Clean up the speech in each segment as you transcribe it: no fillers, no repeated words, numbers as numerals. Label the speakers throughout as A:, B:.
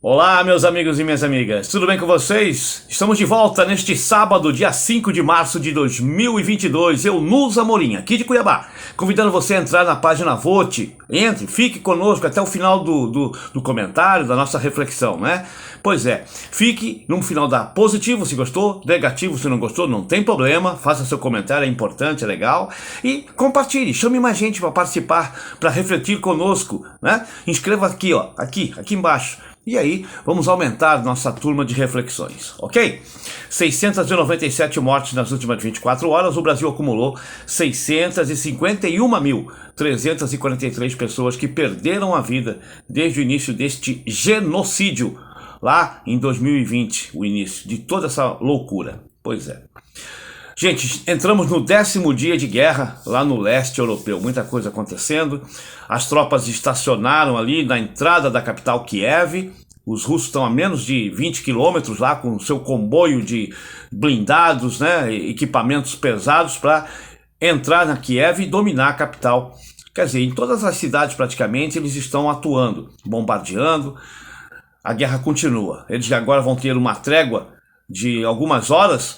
A: Olá, meus amigos e minhas amigas, tudo bem com vocês? Estamos de volta neste sábado, dia 5 de março de 2022. Eu, Nus Amorim, aqui de Cuiabá, convidando você a entrar na página Vote. Entre, fique conosco até o final do comentário, da nossa reflexão, né? Pois é, fique no final da positivo se gostou, negativo se não gostou, não tem problema, faça seu comentário, é importante, é legal. E compartilhe, chame mais gente para participar, para refletir conosco, né? Inscreva aqui, ó, aqui embaixo. E aí, vamos aumentar nossa turma de reflexões, ok? 697 mortes nas últimas 24 horas, o Brasil acumulou 651.343 pessoas que perderam a vida desde o início deste genocídio, lá em 2020, o início de toda essa loucura. Pois é. Gente, entramos no 10º dia de guerra lá no leste europeu, muita coisa acontecendo. As tropas estacionaram ali na entrada da capital Kiev. Os russos estão a menos de 20 quilômetros lá com seu comboio de blindados, né, equipamentos pesados para entrar na Kiev e dominar a capital. Quer dizer, em todas as cidades praticamente eles estão atuando, bombardeando. A guerra continua. Eles agora vão ter uma trégua de algumas horas,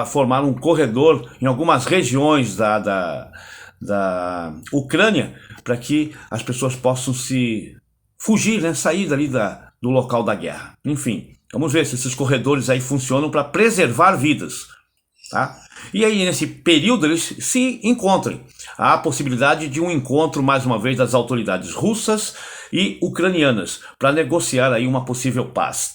A: formar um corredor em algumas regiões da Ucrânia, para que as pessoas possam se fugir, né, sair dali do local da guerra. Enfim, vamos ver se esses corredores aí funcionam para preservar vidas, tá? E aí, nesse período, eles se encontrem. Há a possibilidade de um encontro, mais uma vez, das autoridades russas e ucranianas, para negociar aí uma possível paz.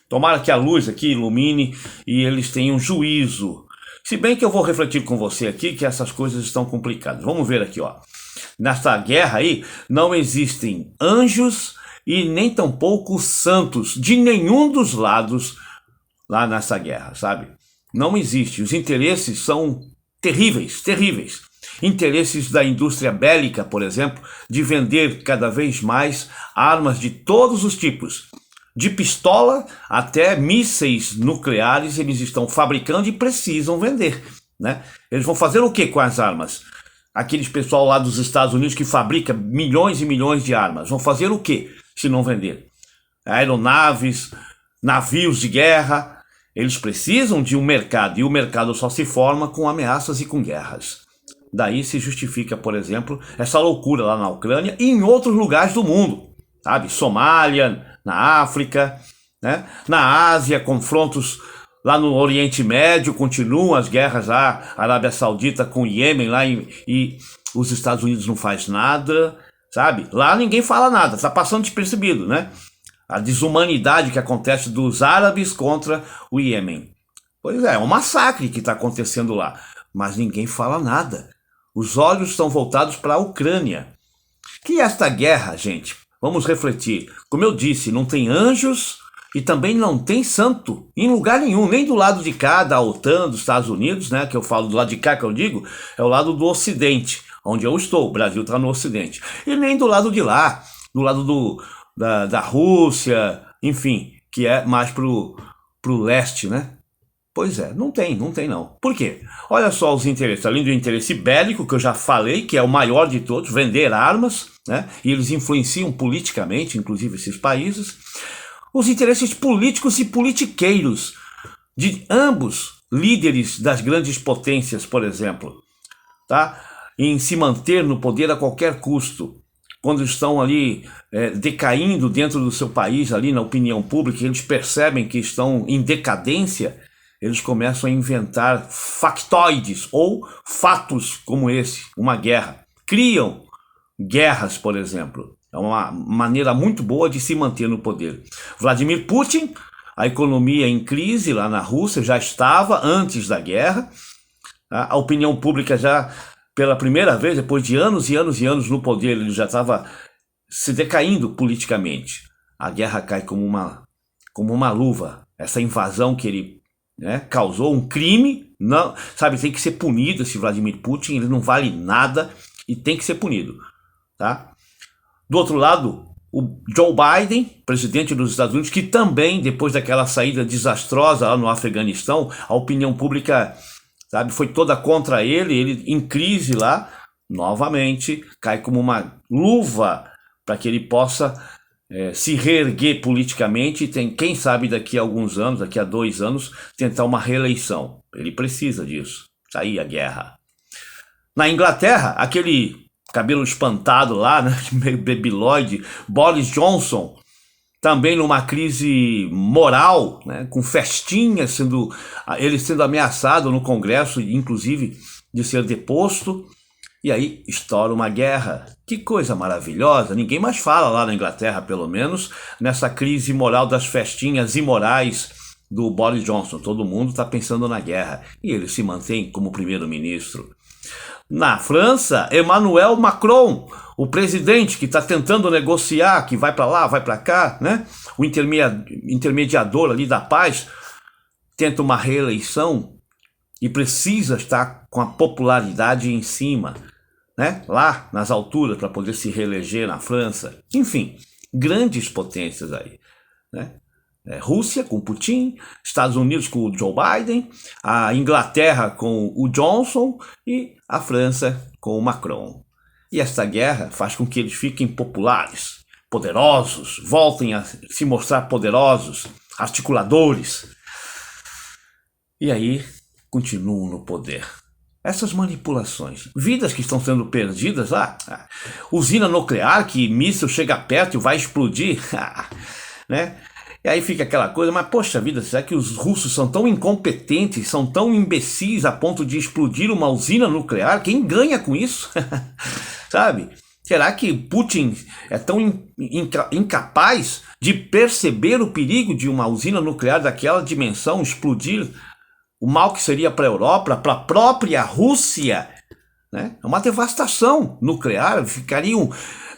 A: Tomara que a luz aqui ilumine e eles tenham juízo. Se bem que eu vou refletir com você aqui que essas coisas estão complicadas. Vamos ver aqui, ó. Nessa guerra aí, não existem anjos e nem tampouco santos de nenhum dos lados lá nessa guerra, sabe? Não existe. Os interesses são terríveis, terríveis. Interesses da indústria bélica, por exemplo, de vender cada vez mais armas de todos os tipos. De pistola até mísseis nucleares eles estão fabricando e precisam vender, né? Eles vão fazer o que com as armas? Aqueles pessoal lá dos Estados Unidos que fabrica milhões e milhões de armas, vão fazer o que se não vender? Aeronaves, navios de guerra, eles precisam de um mercado e o mercado só se forma com ameaças e com guerras. Daí se justifica, por exemplo, essa loucura lá na Ucrânia e em outros lugares do mundo, sabe? Somália, na África, né? Na Ásia, confrontos lá no Oriente Médio, continuam as guerras lá, Arábia Saudita com o Iêmen lá e os Estados Unidos não faz nada, sabe? Lá ninguém fala nada, tá passando despercebido, né? A desumanidade que acontece dos árabes contra o Iêmen. Pois é um massacre que está acontecendo lá, mas ninguém fala nada. Os olhos estão voltados para a Ucrânia. Que esta guerra, gente, vamos refletir. Como eu disse, não tem anjos e também não tem santo em lugar nenhum, nem do lado de cá da OTAN, dos Estados Unidos, né? Que eu falo do lado de cá, que eu digo, é o lado do Ocidente, onde eu estou. O Brasil está no Ocidente. E nem do lado de lá, do lado da Rússia, enfim, que é mais pro leste, né? Pois é, não tem não. Por quê? Olha só os interesses, além do interesse bélico, que eu já falei, que é o maior de todos, vender armas, né? E eles influenciam politicamente, inclusive esses países. Os interesses políticos e politiqueiros de ambos líderes das grandes potências, por exemplo, tá? Em se manter no poder a qualquer custo. Quando estão ali decaindo dentro do seu país, ali na opinião pública, eles percebem que estão em decadência, eles começam a inventar factoides ou fatos como esse, uma guerra. Criam guerras, por exemplo. É uma maneira muito boa de se manter no poder. Vladimir Putin, a economia em crise lá na Rússia, já estava antes da guerra. A opinião pública já, pela primeira vez, depois de anos e anos e anos no poder, ele já estava se decaindo politicamente. A guerra cai como uma luva. Essa invasão que ele causou, um crime, não, sabe, tem que ser punido esse Vladimir Putin, ele não vale nada e tem que ser punido, tá? Do outro lado, o Joe Biden, presidente dos Estados Unidos, que também, depois daquela saída desastrosa lá no Afeganistão, a opinião pública, sabe, foi toda contra ele em crise lá, novamente, cai como uma luva para que ele possa se reerguer politicamente e tem, quem sabe daqui a alguns anos, daqui a 2 anos, tentar uma reeleição. Ele precisa disso. Tá aí a guerra. Na Inglaterra, aquele cabelo espantado lá, né, meio babyloide, Boris Johnson, também numa crise moral, né, com festinhas, ele sendo ameaçado no Congresso, inclusive, de ser deposto. E aí estoura uma guerra. Que coisa maravilhosa. Ninguém mais fala lá na Inglaterra, pelo menos, nessa crise moral das festinhas imorais do Boris Johnson. Todo mundo está pensando na guerra. E ele se mantém como primeiro-ministro. Na França, Emmanuel Macron, o presidente que está tentando negociar, que vai para lá, vai para cá, né? O intermediador ali da paz, tenta uma reeleição e precisa estar com a popularidade em cima, né? Lá nas alturas para poder se reeleger na França. Enfim, grandes potências aí, né? Rússia com Putin, Estados Unidos com o Joe Biden, a Inglaterra com o Johnson e a França com o Macron. E esta guerra faz com que eles fiquem populares, poderosos, voltem a se mostrar poderosos, articuladores. E aí continuam no poder. Essas manipulações, vidas que estão sendo perdidas lá, usina nuclear que míssil chega perto e vai explodir, né? E aí fica aquela coisa, mas poxa vida, será que os russos são tão incompetentes, são tão imbecis a ponto de explodir uma usina nuclear? Quem ganha com isso? Sabe? Será que Putin é tão incapaz de perceber o perigo de uma usina nuclear daquela dimensão explodir? O mal que seria para a Europa, para a própria Rússia, né? É uma devastação nuclear, ficariam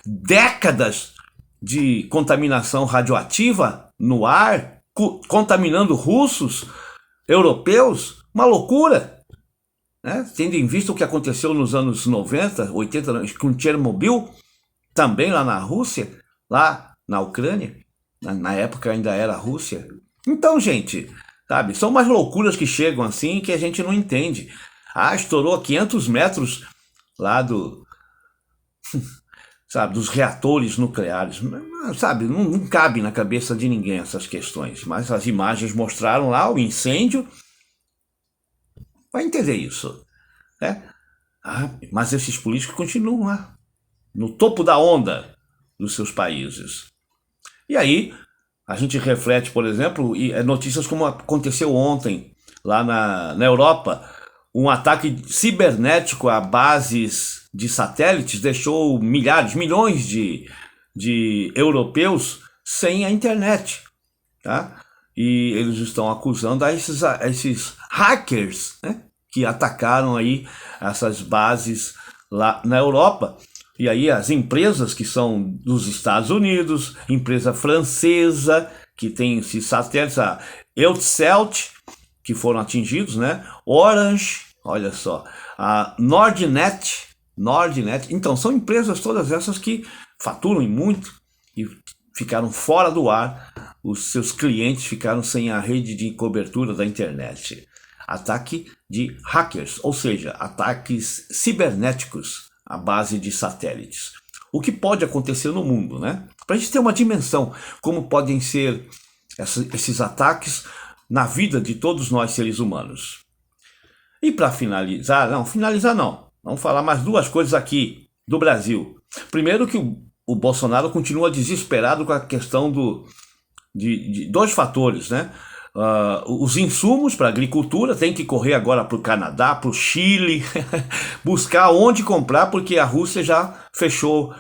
A: décadas de contaminação radioativa no ar, contaminando russos, europeus, uma loucura, né? Tendo em vista o que aconteceu nos anos 90, 80, com Chernobyl, também lá na Rússia, lá na Ucrânia, na época ainda era a Rússia. Então, gente, sabe, são umas loucuras que chegam assim que a gente não entende. Estourou a 500 metros lá sabe, dos reatores nucleares, sabe, não cabe na cabeça de ninguém essas questões, mas as imagens mostraram lá o incêndio, vai entender isso, né? Mas esses políticos continuam lá, no topo da onda dos seus países. E aí, a gente reflete, por exemplo, notícias como aconteceu ontem, lá na Europa, um ataque cibernético a bases de satélites deixou milhões de europeus sem a internet, tá? E eles estão acusando esses hackers, né, que atacaram aí essas bases lá na Europa. E aí as empresas que são dos Estados Unidos, empresa francesa que tem esses satélites, a Eutelsat, que foram atingidos, né? Orange, olha só, a Nordnet, então são empresas todas essas que faturam muito e ficaram fora do ar, os seus clientes ficaram sem a rede de cobertura da internet. Ataque de hackers, ou seja, ataques cibernéticos à base de satélites. O que pode acontecer no mundo, né? Para a gente ter uma dimensão, como podem ser esses ataques na vida de todos nós seres humanos. E para finalizar, vamos falar mais 2 coisas aqui do Brasil. Primeiro que o Bolsonaro continua desesperado com a questão de 2 fatores, né? Os insumos para a agricultura tem que correr agora para o Canadá, para o Chile, buscar onde comprar, porque a Rússia já fechou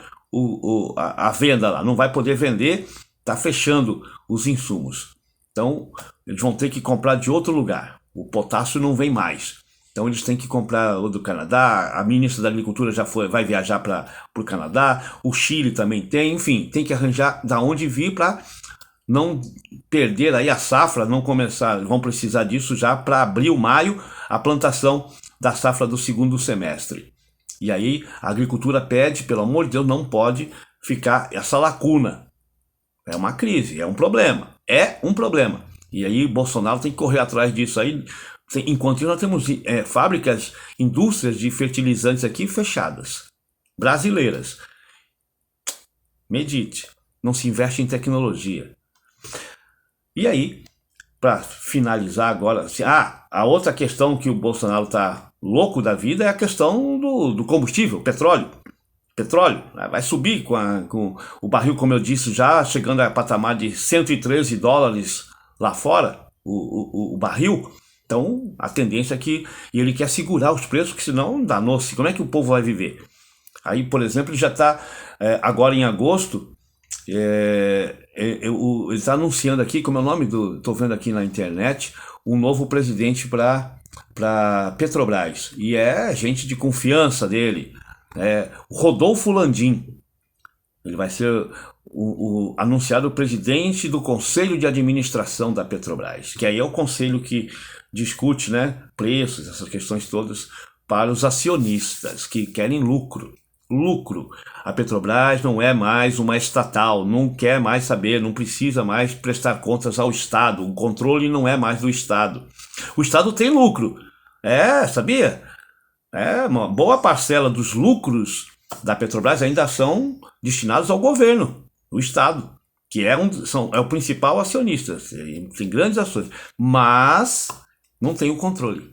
A: a venda lá, não vai poder vender, está fechando os insumos. Então, eles vão ter que comprar de outro lugar. O potássio não vem mais. Então eles têm que comprar o do Canadá, a ministra da Agricultura vai viajar para o Canadá, o Chile também tem, enfim, tem que arranjar da onde vir para não perder aí a safra, não começar, vão precisar disso já para abril, maio, a plantação da safra do 2º semestre. E aí a agricultura pede, pelo amor de Deus, não pode ficar essa lacuna. É uma crise, é um problema. E aí Bolsonaro tem que correr atrás disso aí. Enquanto nós temos fábricas, indústrias de fertilizantes aqui fechadas, brasileiras. Medite. não se investe em tecnologia. E aí, para finalizar agora, a outra questão que o Bolsonaro está louco da vida é a questão do combustível, petróleo. Petróleo vai subir com o barril, como eu disse, já chegando a patamar de 113 dólares lá fora, o barril. Então, a tendência é que ele quer segurar os preços, que senão danou-se. Como é que o povo vai viver? Aí, por exemplo, ele já está, agora em agosto, ele está anunciando aqui, como é o nome estou vendo aqui na internet, um novo presidente para Petrobras. E é gente de confiança dele, o Rodolfo Landim. Ele vai ser o anunciado presidente do Conselho de Administração da Petrobras, que aí é o conselho que discute, né, preços, essas questões todas, para os acionistas que querem lucro. Lucro. A Petrobras não é mais uma estatal, não quer mais saber, não precisa mais prestar contas ao Estado. O controle não é mais do Estado. O Estado tem lucro. Sabia? Uma boa parcela dos lucros da Petrobras ainda são destinados ao governo, o Estado, que é o principal acionista. Tem grandes ações, mas não tem o controle,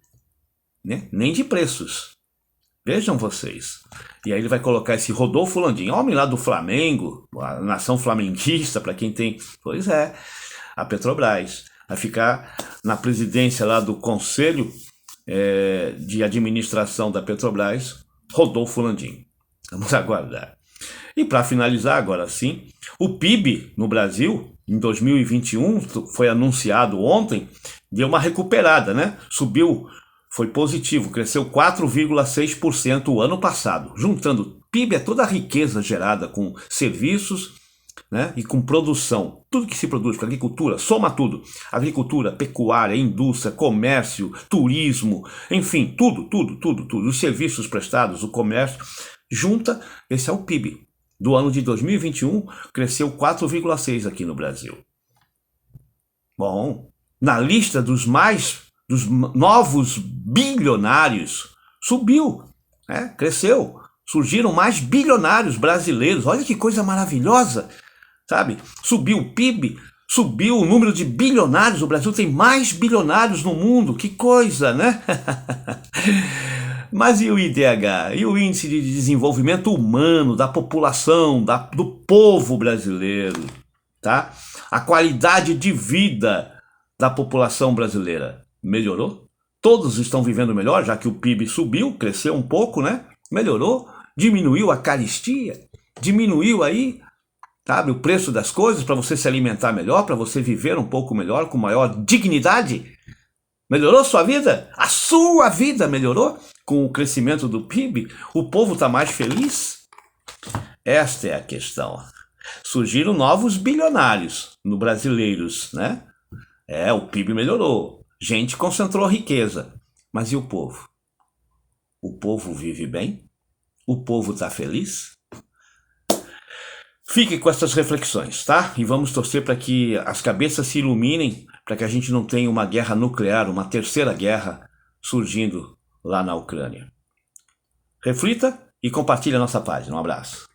A: né? Nem de preços. Vejam vocês. E aí ele vai colocar esse Rodolfo Landim, homem lá do Flamengo, a nação flamenguista, para quem tem... Pois é, a Petrobras vai ficar na presidência lá do Conselho de Administração da Petrobras, Rodolfo Landim. Vamos aguardar. E para finalizar agora sim, o PIB no Brasil, em 2021, foi anunciado ontem, deu uma recuperada, né? Subiu, foi positivo, cresceu 4,6% o ano passado. Juntando PIB é toda a riqueza gerada com serviços, né, e com produção. Tudo que se produz com agricultura, soma tudo. Agricultura, pecuária, indústria, comércio, turismo, enfim, tudo. Os serviços prestados, o comércio, junta, esse é o PIB. Do ano de 2021, cresceu 4,6% aqui no Brasil. Bom, na lista dos novos bilionários, subiu, né? Cresceu. Surgiram mais bilionários brasileiros. Olha que coisa maravilhosa, sabe? Subiu o PIB, subiu o número de bilionários. O Brasil tem mais bilionários no mundo. Que coisa, né? Mas e o IDH? E o Índice de Desenvolvimento Humano da população, do povo brasileiro, tá? A qualidade de vida da população brasileira melhorou? Todos estão vivendo melhor, já que o PIB subiu, cresceu um pouco, né? Melhorou, diminuiu a carestia, diminuiu aí, sabe, o preço das coisas para você se alimentar melhor, para você viver um pouco melhor, com maior dignidade. Melhorou sua vida? A sua vida melhorou com o crescimento do PIB? O povo está mais feliz? Esta é a questão. Surgiram novos bilionários no brasileiros, né? O PIB melhorou. Gente concentrou riqueza. Mas e o povo? O povo vive bem? O povo está feliz? Fique com essas reflexões, tá? E vamos torcer para que as cabeças se iluminem, para que a gente não tenha uma guerra nuclear, uma terceira guerra surgindo lá na Ucrânia. Reflita e compartilhe a nossa página. Um abraço.